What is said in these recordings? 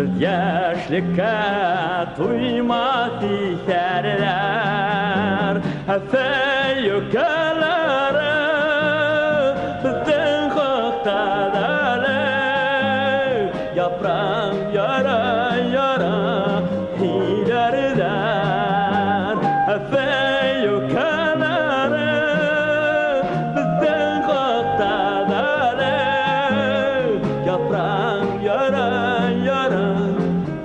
Biz yaşlıkka tuymaz işerler Hefe yukarıları bizden koktadılar Yaprağım yara yara hilerler Hefe yukarıları bizden koktadılar Yaprağım yara yara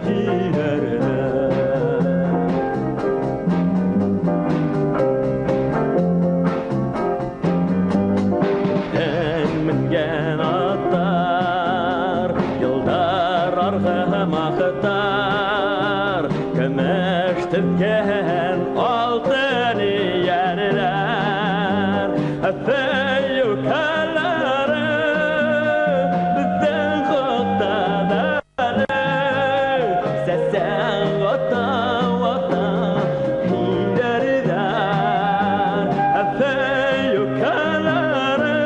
hilerler Mingen atlar yıldar argama kıtar Kömeştirken altın yerler Efe yukarıları bizden kutladılar Sesen vatan vatan hilerler Efe yukarıları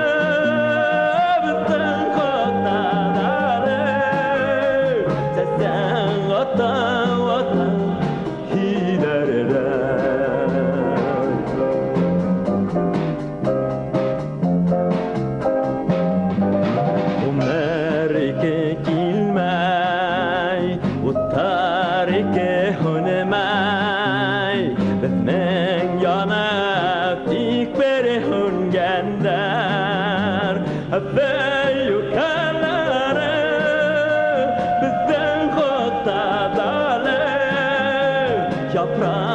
bizden kutladılar Sesen vatan vatan hilerler Umerike kilmay Uttarike hunmay Bizning yonib ikbiri hungandar Efe yukarıları bizden kutladılar Yaprağım